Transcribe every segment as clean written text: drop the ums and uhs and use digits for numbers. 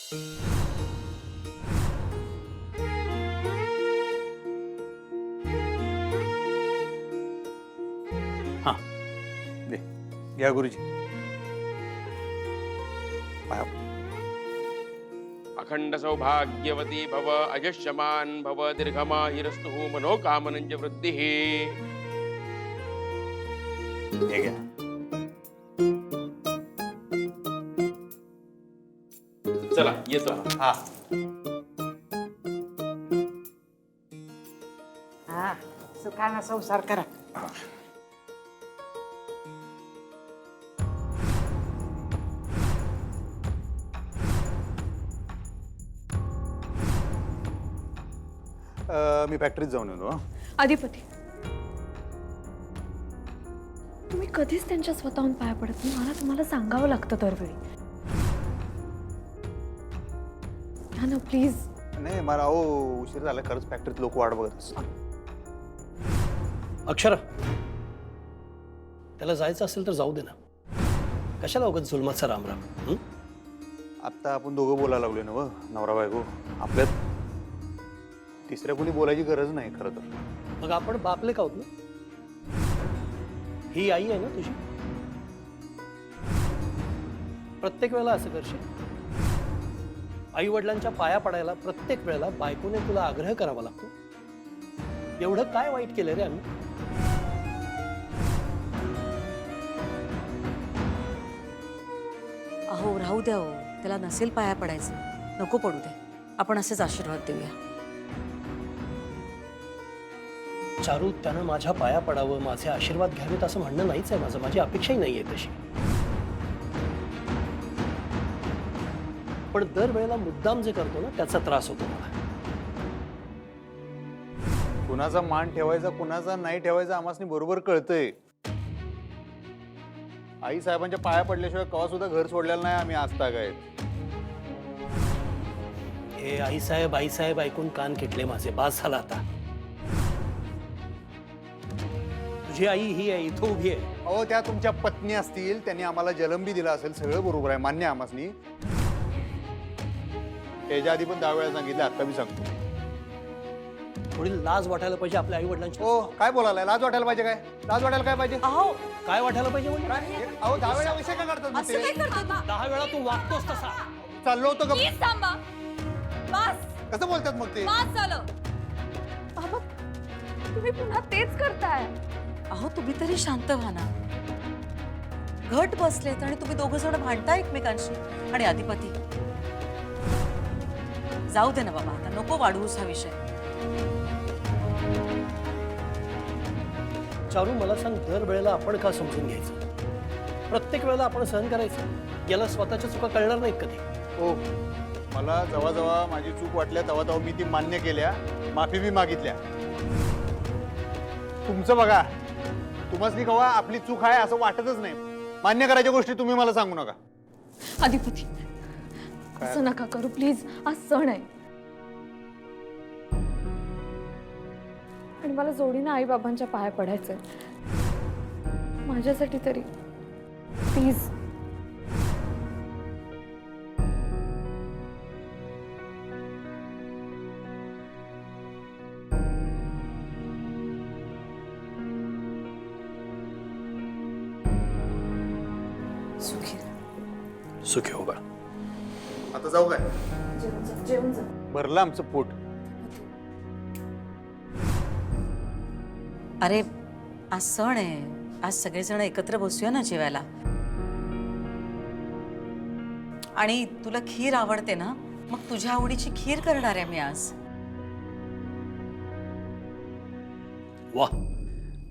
हाँ दे घ्या गुरुजी पाया. अखंड सौभाग्यवती भव, अयश्यमान भव, दीर्घमायुरस्तु मनोकामनंच वृद्धिः. हे घ्या. चला येतो. हा हा सुखाना संसार करा. मी फॅक्टरीत जाऊन येतो. अधिपती, तुम्ही कधीच त्यांच्या स्वतःहून पाया पडत नाही. मला तुम्हाला सांगावं लागतं दरवेळी. हा ना प्लीज. नाही मला अहो उशीर झाला खरंच. फॅक्टरीत लोक वाट बघत असतात. अक्षरा, त्याला जायचं असेल तर जाऊ दे ना. कशाला उगाच जुलमाचा रामराम. आत्ता आपण दोघं बोलायला लागलोय ना व नवरा बायको. आपल्यात तिसऱ्या कोणी बोलायची गरज नाही खरं तर. मग आपण बापले का होत ना. ही आई आहे ना तुझी. प्रत्येक वेळेला असं करशील. आई वडिलांच्या पाया पडायला प्रत्येक वेळेला बायकोने तुला आग्रह करावा लागतो. एवढं काय वाईट केलं रे आम्ही. अहो राहू द्या हो, त्याला नसेल पाया पडायचं, नको पडू दे. आपण असेच आशीर्वाद देऊया. चारू, त्यानं माझ्या पाया पडावं, माझे आशीर्वाद घ्यावेत असं म्हणणं नाहीच आहे माझं. माझी अपेक्षाही नाहीये तशी. पण दरवेळेला मुद्दाम जे करतो ना त्याचा त्रास होतो मला. कुणाचा मान ठेवायचा कुणाचा नाही ठेवायचा आम्हाला बरोबर कळतंय. आई साहेबांच्या पाया पडल्याशिवाय कवा सुद्धा घर सोडलेलं नाही आम्ही आजता काय. हे आईसाहेब ऐकून कान किटले माझे. बास झाला आता. तुझी आई ही आहे, इथं उभी आहे. अहो त्या तुमच्या पत्नी असतील, त्यांनी आम्हाला जलंबी दिला असेल, सगळं बरोबर आहे, मान्य आम्हासनी. त्याच्या आधी पण 10 वेळा सांगितलं, आता मी सांगतो. थोडी लाज वाटायला पाहिजे आपल्या आई वडिलांची. हो काय बोलायला लाज वाटायला पाहिजे काय. लाज वाटायला काय पाहिजे. अहो काय वाटायला पाहिजे म्हणजे. अहो 10 वेळा विषय काय करतात मग असं ते? काय करतो तू? 10 वेळा तू वागतोस तसा. चाललो होतो का. प्लीज थांबा. बस कसं बोलतात मग ते. बस झालं. बाबा, तुम्ही पुन्हा तेच करताय. अहो तुम्ही तरी शांत व्हा ना. घट बसलेत आणि तुम्ही दोघं जण भांडता एकमेकांशी. आणि अधिपती, जाऊ दे ना बाबा, आता नको वाढवूस हा विषय. चारू, मला सांग, दर वेळेला आपण का समजून घ्यायचं. प्रत्येक वेळेला आपण सहन करायचं. याला स्वतःच्या चुका कळणार नाहीत कधी. हो मला जेव्हा जेव्हा माझी चूक वाटल्या तेव्हा तेव्हा मी ती मान्य केल्या, माफी बी मागितल्या. तुमचं बघा, तुम्हाला कवा आपली चूक आहे असं वाटतच नाही. मान्य करायच्या गोष्टी तुम्ही मला सांगू नका. अधिपती, असं नका करू प्लीज. आज सण आहे आणि मला जोडीनं आई बाबांच्या पाया पडायचंय. माझ्यासाठी तरी प्लीज. सुखी हो बा. आता जाऊ काय. जेवण जा. भरलं आमचं पोट. अरे आज सण आहे, आज सगळेजण एकत्र बसूया ना जेवायला. आणि तुला खीर आवडते ना, मग तुझ्या आवडीची खीर करणार आहे मी आज. वा,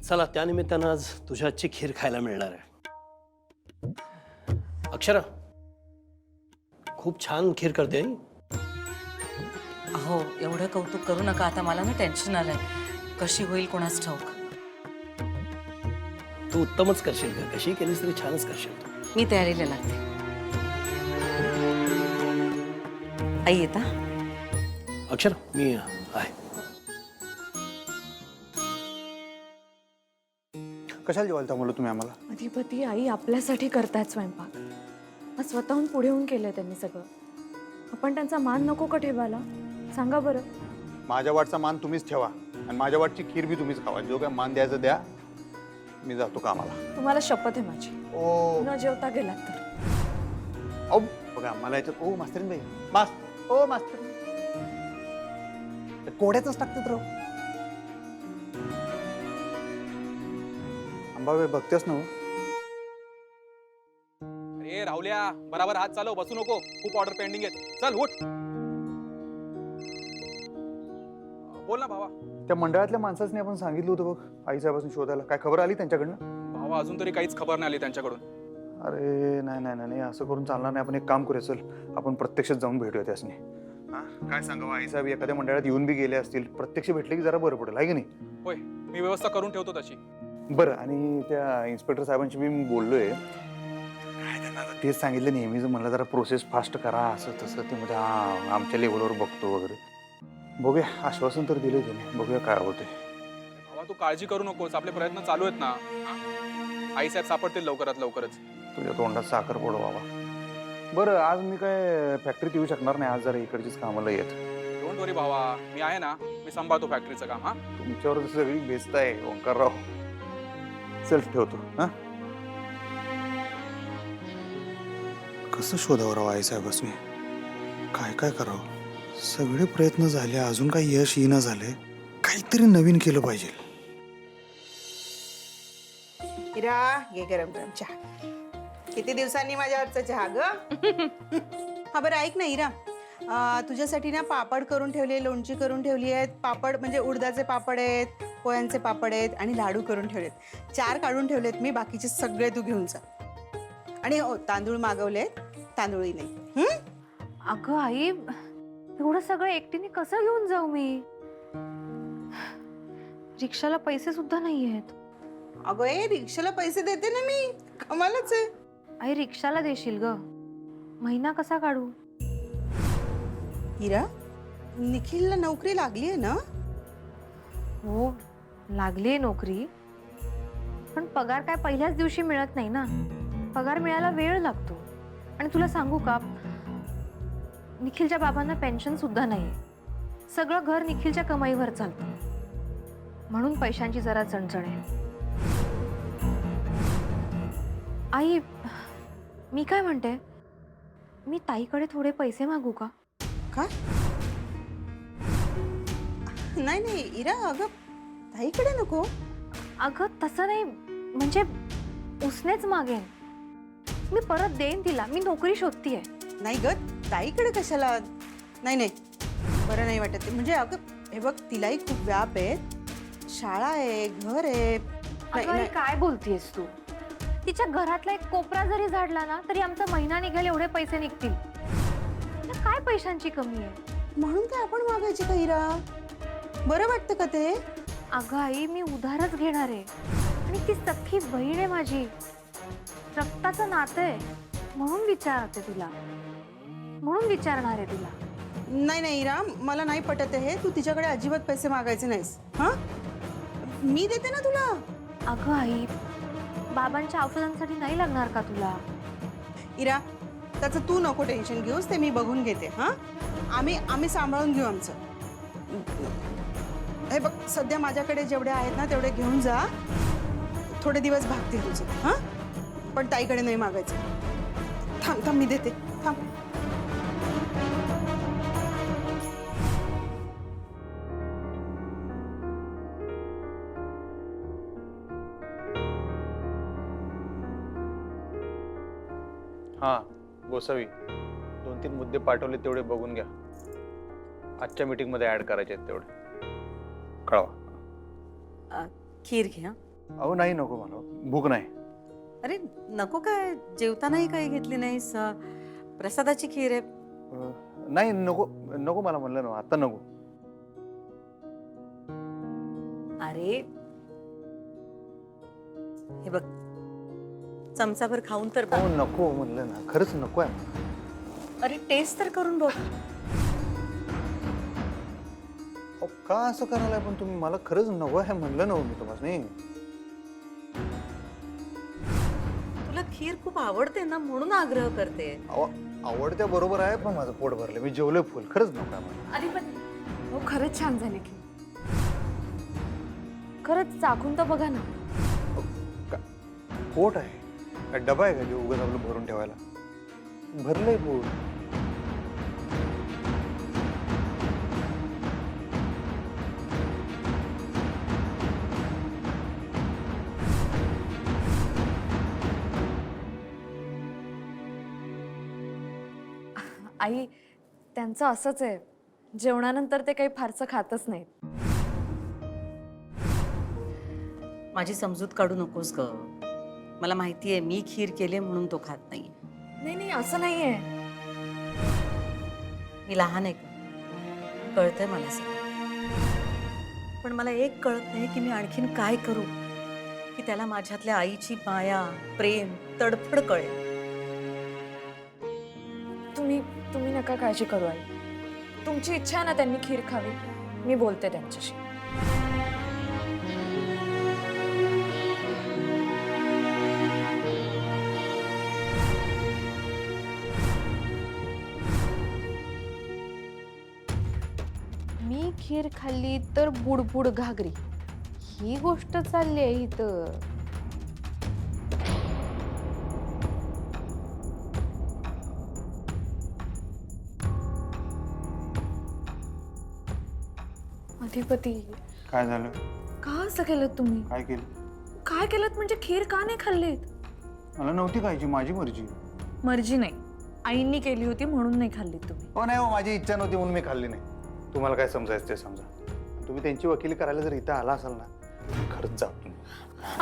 चला त्यानिमित्तानं आज तुझ्या हातची खीर खायला मिळणार आहे. अक्षरा, खूप छान खीर करते आई. अहो एवढं कौतुक करू नका. आता मला ना टेन्शन आलंय. कशी होईल कोणास ठाऊक. तू उत्तमच करशील का. कशी केलीस तरी छानच करशील तू. मी तयारीला लागते. आई येता. अक्षरा, मी आहे. कशाला जेवायला थांबवलं तुम्ही आम्हाला. अधिपती, आई आपल्यासाठी करतायत स्वयंपाक. आज स्वतःहून पुढे होऊन केलंय त्यांनी सगळं. आपण त्यांचा मान नको का ठेवायला? सांगा बरं. माझ्या वाटचा मान तुम्हीच ठेवा आणि माझ्या वाटची खीर बी तुम्हीच खावा. जो काय मान द्यायचं द्या, मी जातो कामाला. तुम्हाला शपथ आहे माझी, ओ न जेवता गेलात तर. औ बघा मला याच्यात ओ मास्तरीन बाई ओ मास्तर कोड्यातच टाकतात राव. अंबाबाई बघतेस ना हो? अरे राहुल्या, बराबर हात चालव, बसू नको, खूप ऑर्डर पेंडिंग आहेत. चल उठ. बोल ना भावा. त्या मंडळातल्या माणसाने आपण सांगितलं होतं बघ आईसाहेबांनी शोधायला, काय खबर आली त्यांच्याकडनं? भावा अजून तरी काहीच खबर नाही आली त्यांच्याकडून. अरे नाही नाही नाही असं करून चालणार नाही. आपण एक काम करूया, चल आपण प्रत्यक्षात जाऊन भेटूया त्यासनी. काय सांगावं, आईसाहेब एखाद्या मंडळात येऊन बी गेले असतील, प्रत्यक्ष भेटले की जरा बरं पडेल, आहे की नाही? होय, मी व्यवस्था करून ठेवतो तशी. बरं, आणि त्या इन्स्पेक्टर साहेबांशी मी बोललोय, काय त्यांना आता तेच सांगितलं नेहमीच, म्हणलं जरा प्रोसेस फास्ट करा असं तसं. ते म्हणजे आमच्या लेवलवर बघतो वगैरे. बघूया, आश्वासन तर दिले त्याने, बघूया काय होते. भावा तू काळजी करू नकोस, आपले प्रयत्न चालू आहेत ना. आईसाहेब सापडतील लवकरात लवकरच. तुझ्या तोंडात साखर पडो बाबा. बरं, आज मी काय फॅक्टरीत येऊ शकणार नाही, आज जरा इकडचीच कामाला येत. डोंट वरी भावा, मी आहे ना, मी सांभाळतो फॅक्टरीचं काम. हा तुमच्यावर सगळी बेस्ट आहे ओंकारराव. चल ठेवतो. हा कसं शोधावं राव आईसाहेबांनी, काय काय करावं? सगळे प्रयत्न झाले, अजून काही यश येणं झालंय. काहीतरी नवीन केलं पाहिजे. इरा घे गरम गरम चहा. किती दिवसांनी माझ्या हातचा चहा ग. हा बरं ऐक ना इरा, तुझ्यासाठी ना पापड करून ठेवले, लोणची करून ठेवली आहेत. पापड म्हणजे उडदाचे पापड आहेत, पोह्यांचे पापड आहेत आणि लाडू करून ठेवलेत. 4 काढून ठेवलेत मी, बाकीचे सगळे तू घेऊन जा. आणि हो, तांदूळ मागवलेत, तांदूळही नाही. अगं आई, एवढं सगळं एकटीने कसं घेऊन जाऊ मी? रिक्षाला पैसे सुद्धा नाही आहेत. अगं ए, रिक्षाला पैसे देते ना मी, कमालच आहे. आई रिक्षाला देशील ग, महिना कसा काढू? हिरा, निखिलला नोकरी लागली आहे ना? हो, लागली नोकरी, पण पगार काय पहिल्याच दिवशी मिळत नाही ना. पगार मिळायला वेळ लागतो. आणि तुला सांगू का, निखिलच्या बाबांना पेन्शन सुद्धा नाही. सगळं घर निखिलच्या कमाईवर चालतं, म्हणून पैशांची जरा चणचण आहे. आई, मी काय म्हणते, मी ताईकडे थोडे पैसे मागू का? का? नाही नाही इरा, अगं ताईकडे नको. अगं तसं नाही, म्हणजे उसनेच मागेन, मी परत देईन तिला. मी नोकरी शोधतीये. नाही ग, ताईकडे कशाला? नाही नाही, बरं नाही वाटत. म्हणजे अगं हे बघ, तिलाही खूप व्याप आहे, शाळा आहे, घर आहे. अगं आई, काय बोलतीयस तू? तिच्या घरातला एक कोपरा जरी झाडला ना, तरी आमचा महिना निघेल एवढे पैसे निघतील. तिला काय पैशांची कमी आहे? म्हणून काय आपण मागायचे का इरा? बरं वाटतं का ते? अगं आई, मी उधारच घेणार आहे, आणि ती सख्खी बहीण आहे माझी, रक्ताचं नातं आहे. म्हणून विचारते तुला, म्हणून विचारणार आहे तुला. नाही नाही इरा, मला नाही पटत हे. तू तिच्याकडे अजिबात पैसे मागायचे नाहीस. हा, मी देते ना तुला. अगं आई, बाबांच्या औषधांसाठी नाही लागणार का तुला? इरा, त्याचं तू नको टेन्शन घेऊस, ते मी बघून घेते. हा, आम्ही सांभाळून घेऊ आमचं. हे बघ, सध्या माझ्याकडे जेवढे आहेत ना तेवढे घेऊन जा, थोडे दिवस भागतील तुझे. हा, पण ताईकडे नाही मागायचं. थांब थांब, मी देते, थांब. हा गोसावी, 2-3 मुद्दे पाठवले, तेवढे बघून घ्या. आजच्या मीटिंग मध्ये ऍड करायचे आहेत, तेवढे कळवा. खीर घे. अहो नाही, नको, मला भूक नाही. अरे नको काय, जेवतानाही काही घेतली नाहीस. प्रसादाची खीर आहे. नाही नको नको, मला म्हणलं ना आता नको. अरे हे बघ, चमचाभर खाऊन तर बघ. हो नको म्हणलं ना, खरंच नको आहे. अरे टेस्ट तर करून बघ. अहो का असं करायला पण तुम्ही? मला खरंच नको आहे म्हणलं ना मी तुम्हाला. तुला खीर खूप आवडते ना, म्हणून आग्रह करते. आवडत्या बरोबर आहे, पण माझं पोट भरलं, मी जेवलोय फुल, खरंच नको आहे मला. अधिपती हो खरंच छान झाली की खरंच चाखून तर बघा ना. पोट आहे काय डबा आहे का जे उगाच आपलं भरून ठेवायला? भरलंय पोट. आई त्यांचं असंच आहे, जेवणानंतर ते काही फारसं खातच नाहीत. माझी समजूत काढू नकोस ग. मला माहितीये मी खीर केली म्हणून तो खात नाही. नाही नाही असं नाहीये. मी लहान आहे का, कळतंय मला सगळं. पण मला एक कळत नाही की मी आणखीन काय करू की त्याला माझ्यातल्या आईची माया, प्रेम, तडफड कळेल. तुम्ही नका काळजी करू आई. तुमची इच्छा आहे ना त्यांनी खीर खावी, मी बोलते त्यांच्याशी. मी खीर खाल्ली तर बुडबुड घागरी, ही गोष्ट चालली आहे इथं. अधिपती काय झालं? का असं केलं तुम्ही? काय केलं? काय केलं म्हणजे खीर का नाही खाल्लीत? मला नव्हती खायची, माझी मर्जी. मर्जी नाही, आईंनी केली होती म्हणून नाही खाल्ली तुम्ही. हो नाही हो, माझी इच्छा नव्हती म्हणून मी खाल्ली नाही. तुम्हाला काय समजायचं ते समजा. तुम्ही त्यांची वकिली करायला जर इथं आला असाल ना, खरंच जा तुम्ही.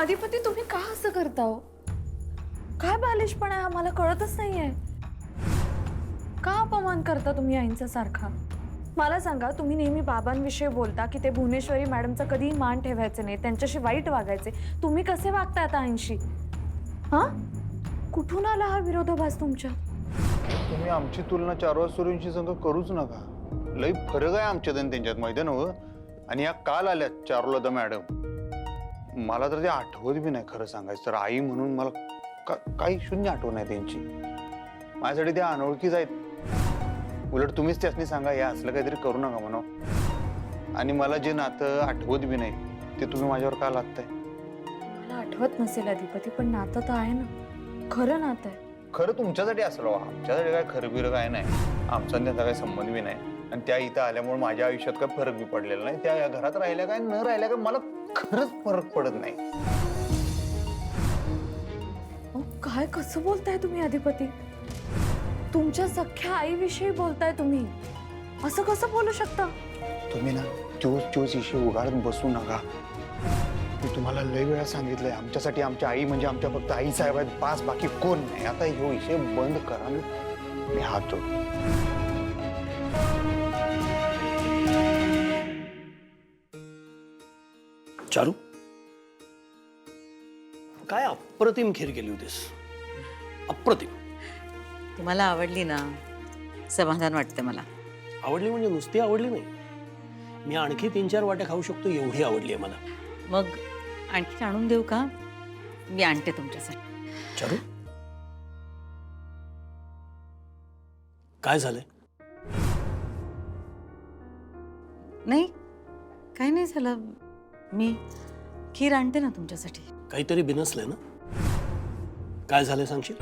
अधिपती तुम्ही का असं करता हो? काय बालिशपणा आहे आम्हाला कळतच नाहीये. का अपमान करता तुम्ही आईंचा सारखा? मला सांगा, तुम्ही नेहमी बाबांविषयी बोलता की ते भुवनेश्वरी मॅडमचा कधीही मान ठेवायचे नाही, त्यांच्याशी वाईट वागायचे. तुम्ही कसे वागताय आता आईंशी? हा, कुठून आला हा विरोधाभास तुमच्या? तुम्ही आमची तुलना चारवा सुरूंशी संग करूच नका. लई फरक आहे आमच्यात आणि त्यांच्यात, माहिती आहे ना. आणि या काल आल्या चारुलता मॅडम, मला तर ते आठवत बी नाही खरं सांगायचं तर. आई म्हणून मला काही शून्य आठवण आहे त्यांची. माझ्यासाठी त्या अनोळखीच आहेत. उलट तुम्हीच त्यासनी सांगा या असलं काहीतरी करू नका म्हणा. आणि मला जे नातं आठवत बी नाही ते तुम्ही माझ्यावर का लादताय? मला आठवत नसेल अधिपती, पण नातं तर आहे ना, खरं नातं आहे. खरं तुमच्यासाठी असलं, आमच्यासाठी काय खरं बिरं काय नाही. आमचा आणि त्यांचा काही संबंध बी नाही. आणि त्या इथं आल्यामुळे माझ्या आयुष्यात काय फरक बी पडलेला नाही. त्या या घरात राहिल्या काय न राहिल्या काय मला खरंच फरक पडत नाही. काय कसं बोलताय तुम्ही अधिपती? तुमच्या सख्या आईविषयी बोलताय तुम्ही, असं कसं बोलू शकता? तुम्ही ना चोच इशे उगाडत बसू नका. मी तुम्हाला लय वेळा सांगितलंय, आमच्यासाठी आमच्या आई म्हणजे आमच्या फक्त आई साहेब आहेत, पास बाकी कोण नाही. आता ह्यो विषय बंद करा. मी हात जोडतो. चारू, काय अप्रतिम खीर केली होतीस, अप्रतिम. तुम्हाला आवडली ना, समाधान वाटतं मला. आवडली म्हणजे नुसती आवडली नाही, मी आणखी 3-4 वाट्या खाऊ शकतो एवढी आवडली आहे मला. मग आणखी आणून देऊ का? मी आणते तुमच्यासाठी. चारू, काय झालंय? नाही, काही नाही झालं. मी खीर आणते ना तुमच्यासाठी. काहीतरी बिनसलंय ना? काय झालंय सांगशील?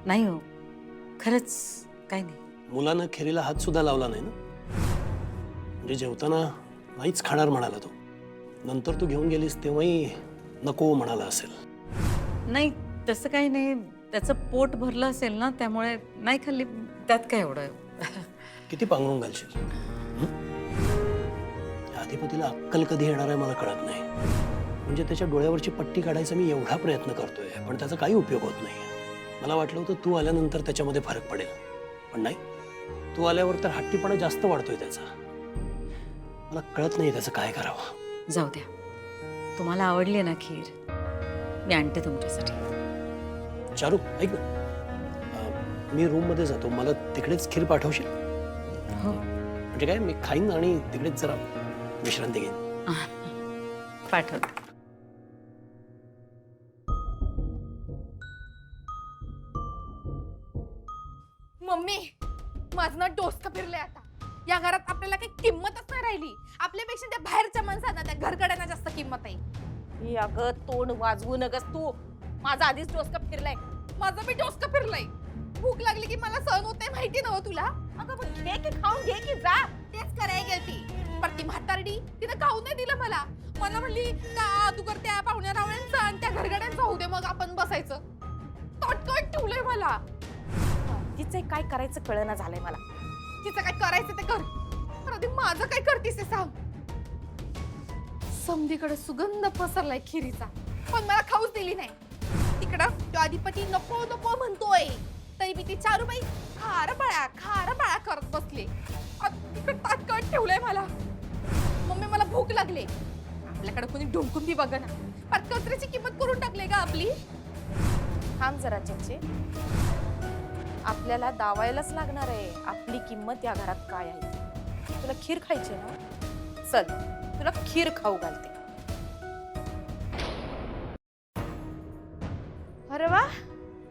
नाही हो, खरंच काही नाही. मुलानं खिरीला हात सुद्धा लावला नाही ना? म्हणजे जेवताना नाहीच खाणार म्हणाला तो, नंतर तू घेऊन गेलीस तेव्हाही नको म्हणाला असेल. नाही, तसं काही नाही. त्याचं पोट भरलं असेल ना, त्यामुळे नाही खाल्ली. त्यात काय एवढं. किती पांघरून घालशील? अधिपतीला अक्कल कधी येणार आहे मला कळत नाही. म्हणजे त्याच्या डोळ्यावरची पट्टी काढायचा मी एवढा प्रयत्न करतोय, पण त्याचा काही उपयोग होत नाही. मला वाटलं होतं तू आल्यानंतर त्याच्यामध्ये फरक पडेल, पण नाही. तू आल्यावर तर हट्टीपणा जास्त वाढतोय त्याचा. मला कळत नाही त्याचं काय करावं. जाऊ द्या, तुम्हाला आवडली ना खीर, मी आणते तुमच्यासाठी. चारू, ऐक ना, मी रूम मध्ये जातो, मला तिकडेच खीर पाठवशील? हो. म्हणजे काय, मी खाईन आणि तिकडेच जरा विश्रांती घेईन. पाठवते. मम्मी माझं ना डोसकं फिरलंय आता. या घरात आपल्याला काही किंमतच नाही राहिली. आपल्यापेक्षा त्या बाहेरच्या माणसांना, त्या घरकड्यांना जास्त किंमत आहे. ही अगं तोंड वाजवू नगस तू. माझं आधीच डोसकं फिरलंय. माझं बी डोसकं फिरलंय. भूक लागली की मला सहन होते माहिती नव्हतं तुला. अगं पण घे की खाऊन घे की जा. तेच करायला गेलती. पण ती म्हातारडी तिनं खाऊन नाही दिलं मला. मला म्हणली का तू कर त्या पाहुण्या रावण्यांचं आणि त्या घरगड्यांचं होऊ दे, मग आपण बसायचं. तटकट ठेवलंय मला. तिचं काय करायचं कळना झालंय मला. तिचं काय करायचं ते कर. पण आधी माझं काय करतीस ते सांग. समधीकडे सुगंध पसरलाय खिरीचा, पण मला खाऊच दिली नाही. तिकडं तो अधिपती नको नको म्हणतोय, तरी मी ती चारूबाई खार बळा करत बसले. तिकडे ताटकट ठेवलंय मला. मम्मी मला भूक लागले. आपल्याकडे कोणी ढुंकून बी बघा ना. पण कचऱ्याची किंमत करून टाकले का आपली. थांब जरा चेचे. आपल्याला दावायलाच लागणार आहे आपली किंमत या घरात काय आहे. तुला खीर खायची ना, चल तुला खीर खाऊ घालते. अरे वा,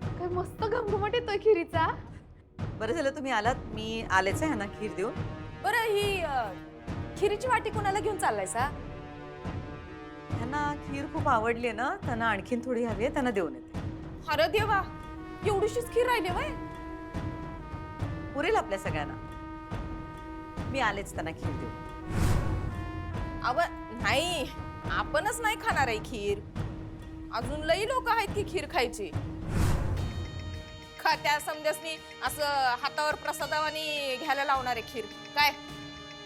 काय मस्त घमघमट येतोय खिरीचा. बरं झालं तुम्ही आलात. मी आलेच आहे ना खीर देऊन. बरं ही खिरीची वाटी कोणाला घेऊन चाललायसा. त्यांना खीर खूप आवडली आहे ना, त्यांना आणखीन थोडी हवी आहे, त्यांना देऊन येते. अरे देवा, एवढीशीच खीर राहिली वय. पुरेल आपल्या सगळ्यांना. मी आलेच त्यांना खीर देऊ. अव नाही, आपणच नाही खाणार आहे खीर. अजून लई लोक आहेत की खीर खायची. त्या समजासनी असं हातावर प्रसादावानी घ्यायला लावणार आहे खीर काय.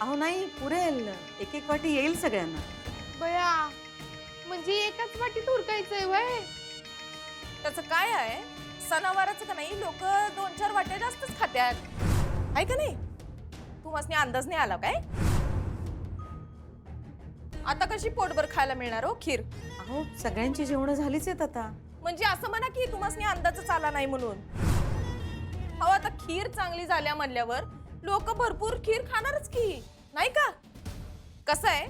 अहो नाही, पुरेल. एक एक वाटी येईल सगळ्यांना. बया, म्हणजे एकाच वाटीत उरकायचंय वय. त्याचं काय आहे, सणावाराचं का नाही लोक 2-4 वाट्या जास्तच खात्यात आहे का नाही. तुम्हासनी अंदाज नाही आला काय. आता कशी पोटभर खायला मिळणार हो खीर. अहो सगळ्यांची जेवणं झालीच आहेत आता. म्हणजे असं म्हणा की तुम्हासनी अंदाजच आला नाही म्हणून. हो आता खीर चांगली झाल्या म्हणल्यावर लोक भरपूर खीर खाणारच की नाही का. कसं आहे,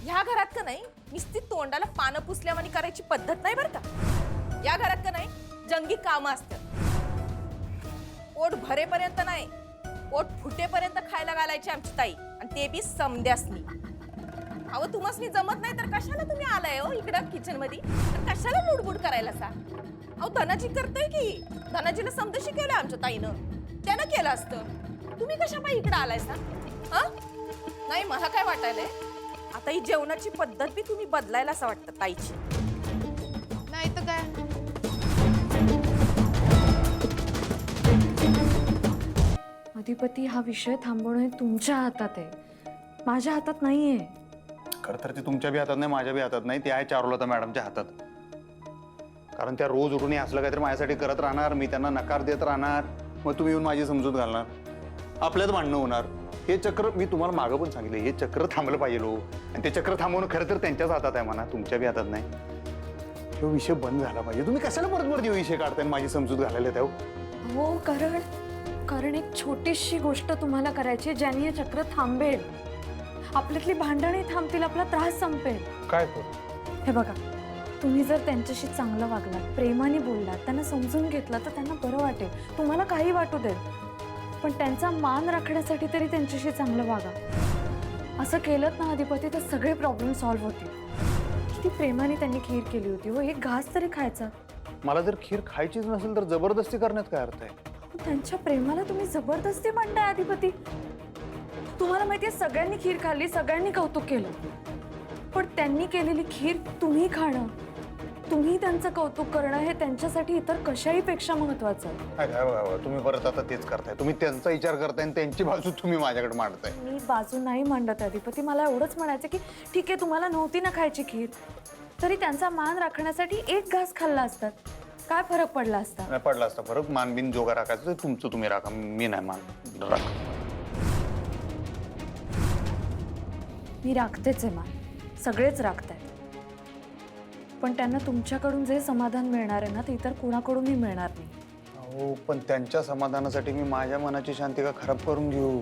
ह्या घरात का नाही नुसती तोंडाला पानं पुसल्यावानी करायची पद्धत नाही बरं का. या घरात का नाही जंगी कामं असतात. पोट भरेपर्यंत नाही, पोट फुटेपर्यंत खायला घालायची आमची ताई, आणि ते बी समद्यासनी. अहो तुम्हासनी जमत नाही तर कशाला तुम्ही आलाय हो इकडं किचन मध्ये. कशाला लुडबुड करायला सा. अहो धनाजी करतोय की. धनाजीला समजा शिकवलं आमच्या ताईनं, त्यानं केलं असतं. तुम्ही कशा पायी इकडं आलाय सा. हा नाही, मला काय वाटायलंय आता ही जेवणाची पद्धत बी तुम्ही बदलायला असं वाटतं ताईची. नाही तर काय. अधिपती, हा विषय थांबवणे तुमच्या हातात आहे, माझ्या हातात नाहीये. खरं तर ते तुमच्या बी हातात नाही, माझ्या बी हातात नाही. ते आहे चारुलता मॅडमच्या हातात. कारण त्या रोज उठून असलं काहीतरी माझ्यासाठी करत राहणार, मी त्यांना नकार देत राहणार, मग तुम्ही येऊन माझी समजूत घालणार, आपल्यात भांडणं होणार. हे चक्र मी तुम्हाला मागं पण सांगितलं, हे चक्र थांबलं पाहिजे हो. आणि ते चक्र थांबवणं खरं तर त्यांच्याच हातात आहे म्हणा, तुमच्या बी हातात नाही. तो विषय बंद झाला पाहिजे. तुम्ही कशाला परत परत विषय काढताय माझी समजूत घालायला त्या. हो, कारण एक छोटीशी गोष्ट तुम्हाला करायची ज्याने हे चक्र थांबेल. आपल्यातली भांडणे थांबतील, आपला त्रास संपेल. काय हे बघा, तुम्ही जर त्यांच्याशी चांगलं वागलात, प्रेमाने बोललात, त्यांना समजून घेतलं तर त्यांना बरं वाटेल. तुम्हाला काही वाटू दे, पण त्यांचा मान राखण्यासाठी तरी त्यांच्याशी चांगलं वागा. असं केलं ना अधिपती, तर सगळे प्रॉब्लेम सॉल्व्ह होतील. किती प्रेमाने त्यांनी खीर केली होती हो, एक घास तरी खायचा. मला जर खीर खायचीच नसेल तर जबरदस्ती करण्यात काय अर्थ आहे. त्यांच्या प्रेमाला तुम्ही जबरदस्ती म्हणताय अधिपती. तुम्हाला माहितीये, सगळ्यांनी खीर खाल्ली, सगळ्यांनी कौतुक केलं, पण त्यांनी केलेली खीर तुम्ही खाणं, तुम्ही त्यांचं कौतुक करणं हे त्यांच्यासाठी इतर कशाही पेक्षा महत्वाचं आहे. तुम्ही परत आता तेच करताय. तुम्ही त्यांचा विचार करताय आणि त्यांची बाजू तुम्ही माझ्याकडे मांडताय. मी बाजू नाही मांडत अधिपती. मला एवढंच म्हणायचं की ठीक आहे, तुम्हाला नव्हती ना खायची खीर, तरी त्यांचा मान राखण्यासाठी एक घास खाल्ला असतात, काय फरक पडला असता. नाही पडला असता फरक. मानबिन जोगा राखायचं ते तुमचं तुम्ही राखा, मी नाही मान राख. मी राखतेच आहे मान, सगळेच राखतायत, पण त्यांना तुमच्याकडून जे समाधान मिळणार आहे ना, ते इतर कोणाकडूनही मिळणार नाही. हो, पण त्यांच्या समाधानासाठी मी माझ्या मनाची शांती का खराब करून घेऊ.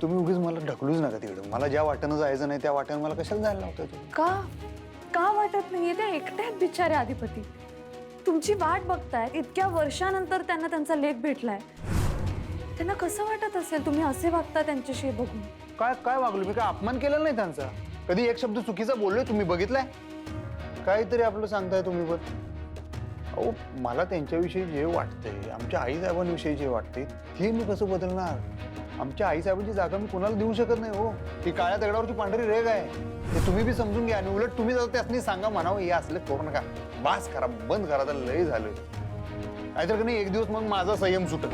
तुम्ही उगीच मला ढकलूच नका तिकडे. मला ज्या वाटेनं जायचं नाही त्या वाटेनं मला कशाला जायला लावताय तुम्ही. का वाटत नाहीये? त्या एकट्यात बिचारे अधिपती तुमची वाट बघतायत. इतक्या वर्षानंतर त्यांना त्यांचा लेख भेटलाय. त्यांना कसं वाटत असेल तुम्ही असे वागता त्यांच्याशी बघून? काय काय वागलो मी? काय अपमान केलेला नाही त्यांचा? कधी एक शब्द चुकीचा बोललोय तुम्ही बघितलाय? काहीतरी आपलं सांगताय तुम्ही पण. अहो मला त्यांच्याविषयी जे वाटतंय, आमच्या आईसाहेबांविषयी जे वाटतंय ते मी कसं बदलणार? आमच्या आईसाहेबांची जागा मी कोणाला देऊ शकत नाही हो. ही काळ्या दगडावरची पांढरी रेग आहे, ते तुम्ही बी समजून घ्या. आणि उलट तुम्ही जर त्यासनी सांगा म्हणावं हे असलं करू नका, बास करा, बंद करा, तर लय झालं. नाहीतर का नाही एक दिवस मग माझा संयम सुटत.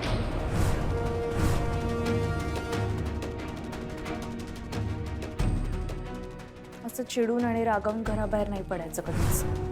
असं चिडून आणि रागावून घराबाहेर नाही पडायचं कधीच.